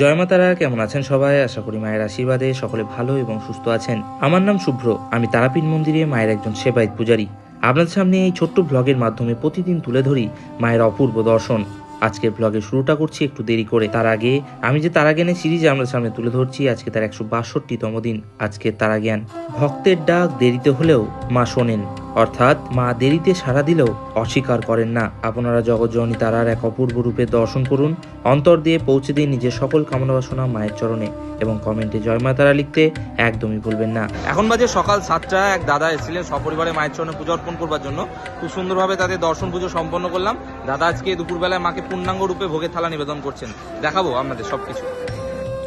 জয় মা তারা, কেমন আছেন সবাই? আশা করি মায়ের আশীর্বাদে সকলে ভালো এবং সুস্থ আছেন। আমার নাম শুভ্র, আমি তারাপীঠ মন্দিরে মায়ের একজন সেবায়েত পূজারী। আপনাদের সামনে এই ছোট্ট ব্লগের মাধ্যমে প্রতিদিন তুলে ধরি মায়ের অপূর্ব দর্শন। আজকের ব্লগের শুরুটা করছি একটু দেরি করে। তার আগে আমি যে তারাজ্ঞানের সিরিজে আপনাদের সামনে তুলে ধরছি, আজকে তার 162তম দিন। আজকে তারাজ্ঞান। ভক্তের ডাক দেরিতে হলেও মা শোনেন, অর্থাৎ মা দেরিতে সাড়া দিলেও অস্বীকার করেন না। আপনারা জগৎজননী তারার এক অপূর্ব রূপে দর্শন করুন, অন্তর দিয়ে পৌঁছে দিন নিজের সকল কামনা বাসনা মায়ের চরণে, এবং কমেন্টে জয় মা তারা লিখতে একদমই ভুলবেন না। এখন বাজে সকাল 7টা। এক দাদা এসেছিলেন সপরিবারে মায়ের চরণে পূজা অর্পণ করবার জন্য। খুব সুন্দরভাবে তাদের দর্শন পুজো সম্পন্ন করলাম। দাদা আজকে দুপুরবেলায় মাকে পূর্ণাঙ্গ রূপে ভোগের থালা নিবেদন করছেন, দেখাবো আপনাদের সবকিছু।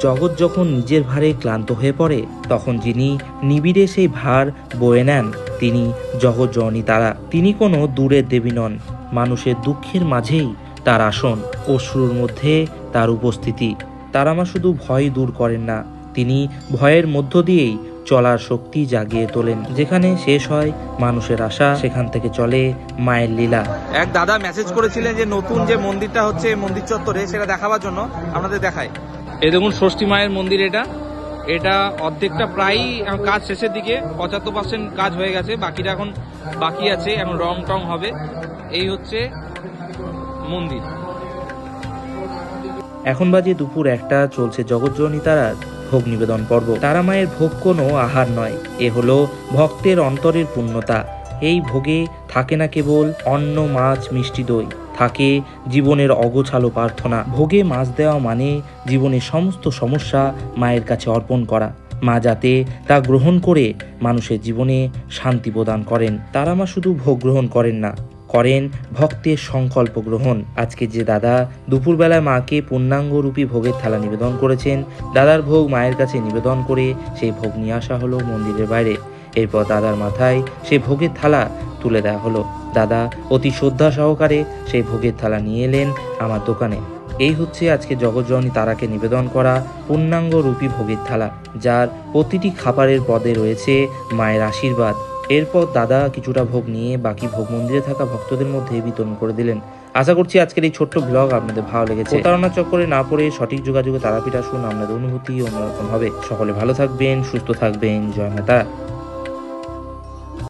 জগৎ যখন নিজের ভারে ক্লান্ত হয়ে পড়ে, তখন যিনি নিবিড়ে সেই ভার বয়ে নেন, তিনি জগৎজননী তারা। তিনি কোনো দূরের দেবী নন, মানুষের দুঃখের মাঝেই তার আসন, অশ্রুর মধ্যে তার উপস্থিতি। তারা মা শুধু ভয় দূর করেন না, তিনি ভয়ের মধ্য দিয়েই চলার শক্তি জাগিয়ে তোলেন। যেখানে শেষ হয় মানুষের আশা, সেখান থেকে চলে মায়ের লীলা। এক দাদা মেসেজ করেছিলেন যে নতুন যে মন্দিরটা হচ্ছে মন্দির চত্বরে, সেটা দেখাবার জন্য আপনাদের দেখায়। এই দেখুন ষষ্ঠী মায়ের মন্দির। এটা অর্ধেকটা প্রায়ই কাজ শেষের দিকে, 75% কাজ হয়ে গেছে, বাকিটা এখন বাকি আছে, এখন রং টং হবে। এই হচ্ছে মন্দির। এখন বাজে দুপুর 1টা, চলছে জগৎজননী তারার ভোগ নিবেদন পর্ব। তারা মায়ের ভোগ কোনো আহার নয়, এ হলো ভক্তের অন্তরের পূর্ণতা। এই ভোগে থাকে না কেবল অন্ন, মাছ, মিষ্টি, দই, থাকে জীবনের অগোছালো প্রার্থনা। ভোগে মাছ দেওয়া মানে জীবনের সমস্ত সমস্যা মায়ের কাছে অর্পণ করা। মা যাতে তা গ্রহণ করে মানুষের জীবনে শান্তি প্রদান করেন। তারা মা শুধু ভোগ গ্রহণ করেন না, করেন ভক্তের সংকল্প গ্রহণ। আজকে যে দাদা দুপুরবেলায় মাকে পূর্ণাঙ্গরূপী ভোগের থালা নিবেদন করেছেন, দাদার ভোগ মায়ের কাছে নিবেদন করে সেই ভোগ নিয়ে আসা হলো মন্দিরের বাইরে। এরপর দাদার মাথায় সেই ভোগের থালা তুলে দেওয়া হলো। দাদা অতি শ্রদ্ধা সহকারে সেই ভোগের থালা নিয়ে এলেন আমার দোকানে। এই হচ্ছে আজকে জগৎজননী তারাকে নিবেদন করা পূর্ণাঙ্গ রূপী ভোগের থালা, যার প্রতিটি খাবারের পদে রয়েছে মায়ের আশীর্বাদ। এরপর দাদা কিছুটা ভোগ নিয়ে বাকি ভোগ মন্দিরে থাকা ভক্তদের মধ্যে বিতরণ করে দিলেন। আশা করছি আজকের এই ছোট্ট ব্লগ আপনাদের ভালো লেগেছে। প্রতারণার চক্করে না পড়ে সঠিক যোগাযোগে তারাপীঠ আসুন, আপনাদের অনুভূতি অন্যরকম হবে। সকলে ভালো থাকবেন, সুস্থ থাকবেন। জয় মা তারা।